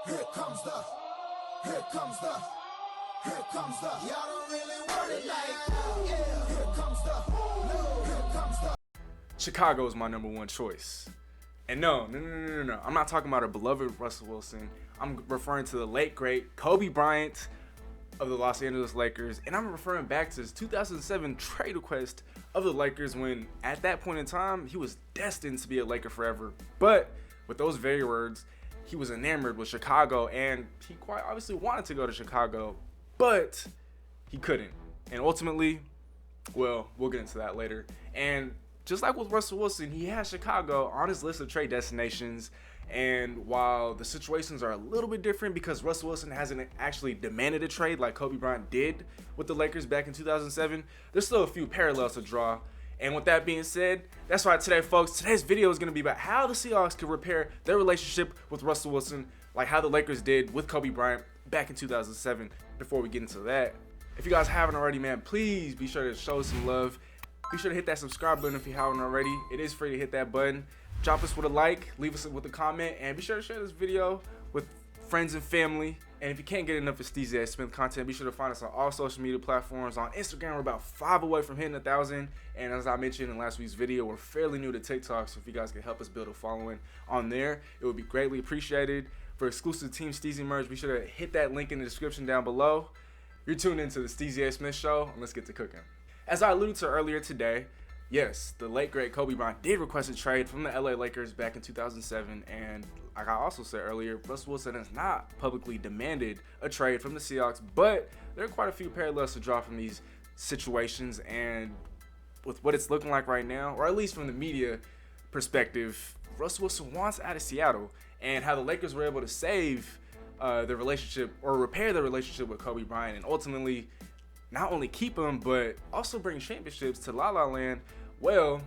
Here comes the, y'all don't really want it like that. Yeah. Here comes the. Chicago is my number one choice. And no, I'm not talking about our beloved Russell Wilson. I'm referring to the late, great Kobe Bryant of the Los Angeles Lakers. And I'm referring back to his 2007 trade request of the Lakers when, at that point in time, he was destined to be a Laker forever. But with those very words, he was enamored with Chicago, and he quite obviously wanted to go to Chicago, but he couldn't. And ultimately, well, we'll get into that later. And just like with Russell Wilson, he has Chicago on his list of trade destinations. And while the situations are a little bit different because Russell Wilson hasn't actually demanded a trade like Kobe Bryant did with the Lakers back in 2007, there's still a few parallels to draw. And with that being said, that's why today, folks, today's video is going to be about how the Seahawks could repair their relationship with Russell Wilson, like how the Lakers did with Kobe Bryant back in 2007. Before we get into that, if you guys haven't already, man, please be sure to show some love. Be sure to hit that subscribe button if you haven't already. It is free to hit that button. Drop us with a like, leave us with a comment, and be sure to share this video with friends and family. And if you can't get enough of SteezyBandz content, be sure to find us on all social media platforms. On Instagram, we're about 5 away from hitting 1,000. And as I mentioned in last week's video, we're fairly new to TikTok, so if you guys can help us build a following on there, it would be greatly appreciated. For exclusive Team Steezy merch, be sure to hit that link in the description down below. You're tuned into the SteezyBandz Show, and let's get to cooking. As I alluded to earlier today, yes, the late great Kobe Bryant did request a trade from the LA Lakers back in 2007, and like I also said earlier, Russell Wilson has not publicly demanded a trade from the Seahawks, but there are quite a few parallels to draw from these situations. And with what it's looking like right now, or at least from the media perspective, Russell Wilson wants out of Seattle, and how the Lakers were able to save their relationship or repair their relationship with Kobe Bryant and ultimately not only keep him but also bring championships to La La Land. Well,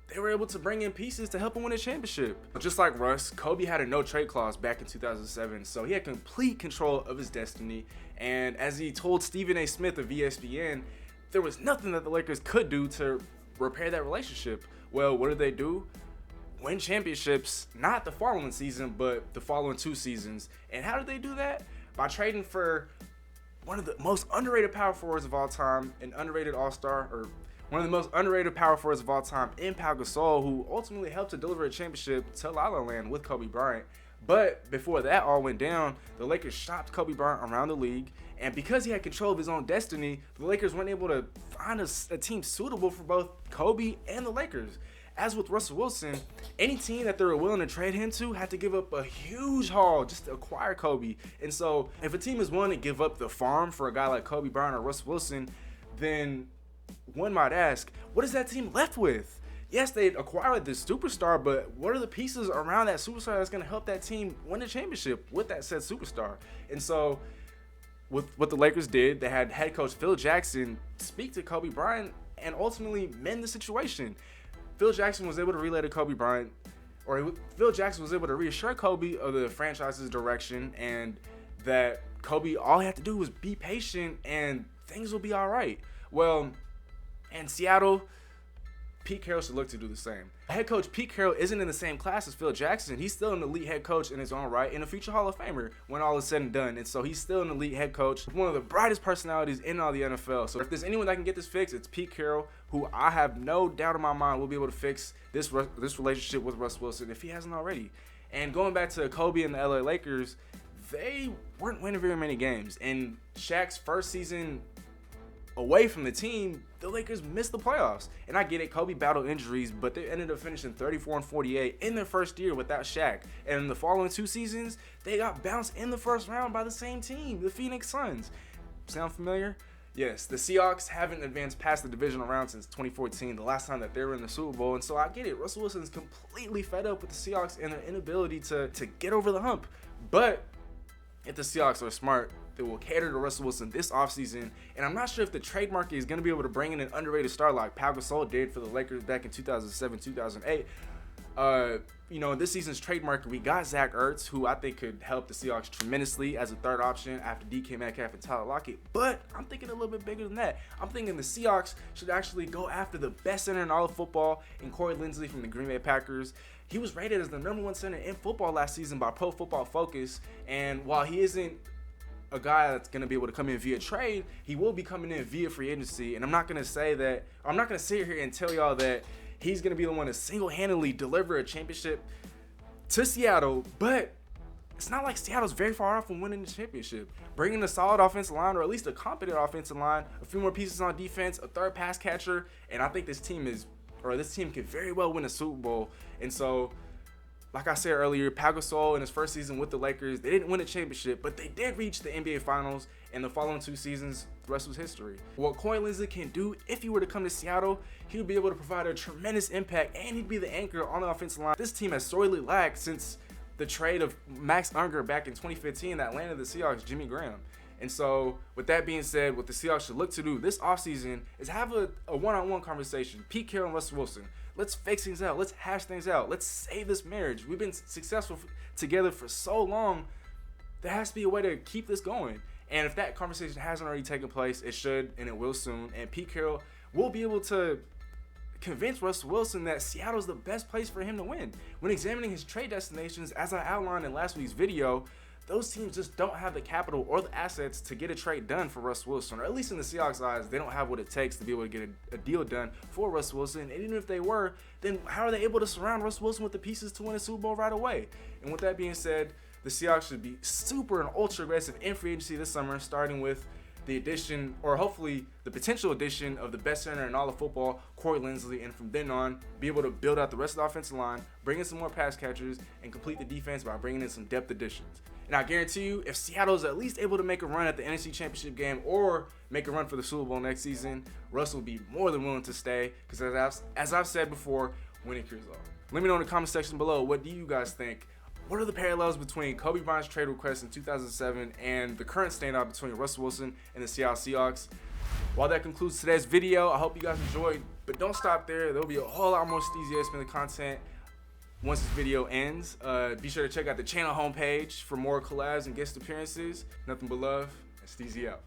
they were able to bring in pieces to help him win a championship. Just like Russ, Kobe had a no trade clause back in 2007, so he had complete control of his destiny. And as he told Stephen A. Smith of ESPN, there was nothing that the Lakers could do to repair that relationship. Well, what did they do? Win championships, not the following season, but the following 2 seasons. And how did they do that? By trading for one of the most underrated power forwards of all time, an underrated all-star, or one of the most underrated power forwards of all time in Pau Gasol, who ultimately helped to deliver a championship to La La Land with Kobe Bryant. But before that all went down, the Lakers shopped Kobe Bryant around the league, and because he had control of his own destiny, the Lakers weren't able to find a team suitable for both Kobe and the Lakers. As with Russell Wilson, any team that they were willing to trade him to had to give up a huge haul just to acquire Kobe. And so if a team is willing to give up the farm for a guy like Kobe Bryant or Russell Wilson, then one might ask, what is that team left with? Yes, they acquired this superstar, but what are the pieces around that superstar that's going to help that team win a championship with that said superstar? And so with what the Lakers did, they had head coach Phil Jackson speak to Kobe Bryant and ultimately mend the situation. Phil Jackson was able to relay to Kobe Bryant, or Phil Jackson was able to reassure Kobe of the franchise's direction and that Kobe, all he had to do was be patient and things will be all right. Well, in Seattle, Pete Carroll should look to do the same. Head coach Pete Carroll isn't in the same class as Phil Jackson. He's still an elite head coach in his own right and a future Hall of Famer when all is said and done. And so he's still an elite head coach, one of the brightest personalities in all the NFL. So if there's anyone that can get this fixed, it's Pete Carroll, who I have no doubt in my mind will be able to fix this relationship with Russ Wilson if he hasn't already. And going back to Kobe and the LA Lakers, they weren't winning very many games. In Shaq's first season away from the team, the Lakers missed the playoffs. And I get it, Kobe battled injuries, but they ended up finishing 34-48 in their first year without Shaq. And in the following 2 seasons, they got bounced in the first round by the same team, the Phoenix Suns. Sound familiar? Yes, the Seahawks haven't advanced past the divisional round since 2014, the last time that they were in the Super Bowl. And so I get it, Russell Wilson's completely fed up with the Seahawks and their inability to get over the hump. But if the Seahawks are smart, they will cater to Russell Wilson this offseason. And I'm not sure if the trade market is going to be able to bring in an underrated star like Pau Gasol did for the Lakers back in 2007, 2008. This season's trade market, we got Zach Ertz, who I think could help the Seahawks tremendously as a third option after DK Metcalf and Tyler Lockett. But I'm thinking a little bit bigger than that. I'm thinking the Seahawks should actually go after the best center in all of football in Corey Linsley from the Green Bay Packers. he was rated as the #1 center in football last season by Pro Football Focus. And while he isn't a guy that's going to be able to come in via trade, he will be coming in via free agency. And I'm not going to sit here and tell y'all that he's going to be the one to single-handedly deliver a championship to Seattle, but it's not like Seattle's very far off from winning the championship. Bringing a solid offensive line, or at least a competent offensive line, a few more pieces on defense, a third pass catcher, and I think this team could very well win a Super Bowl. And so, like I said earlier, Pau Gasol in his first season with the Lakers, they didn't win a championship, but they did reach the NBA Finals, and the following 2 seasons, the rest was history. What Corey Linsley can do if he were to come to Seattle, he would be able to provide a tremendous impact, and he'd be the anchor on the offensive line. This team has sorely lacked since the trade of Max Unger back in 2015 that landed the Seahawks Jimmy Graham. And so, with that being said, what the Seahawks should look to do this offseason is have a one-on-one conversation. Pete Carroll and Russell Wilson. Let's fix things out. Let's hash things out. Let's save this marriage. We've been successful together for so long. There has to be a way to keep this going. And if that conversation hasn't already taken place, it should, and it will soon. And Pete Carroll will be able to convince Russell Wilson that Seattle's the best place for him to win. When examining his trade destinations, as I outlined in last week's video, those teams just don't have the capital or the assets to get a trade done for Russell Wilson, or at least in the Seahawks' eyes, they don't have what it takes to be able to get a deal done for Russell Wilson. And even if they were, then how are they able to surround Russell Wilson with the pieces to win a Super Bowl right away? And with that being said, the Seahawks should be super and ultra aggressive in free agency this summer, starting with the addition, or hopefully the potential addition, of the best center in all of football, Corey Linsley, and from then on, be able to build out the rest of the offensive line, bring in some more pass catchers, and complete the defense by bringing in some depth additions. And I guarantee you, if Seattle is at least able to make a run at the NFC Championship game or make a run for the Super Bowl next season, Russ will be more than willing to stay, because as I've said before, winning cures all. Let me know in the comment section below, what do you guys think? What are the parallels between Kobe Bryant's trade request in 2007 and the current standoff between Russell Wilson and the Seattle Seahawks? While that concludes today's video, I hope you guys enjoyed, but don't stop there. There'll be a whole lot more SteezyBandz content once this video ends. Be sure to check out the channel homepage for more collabs and guest appearances. Nothing but love, and Steezy out.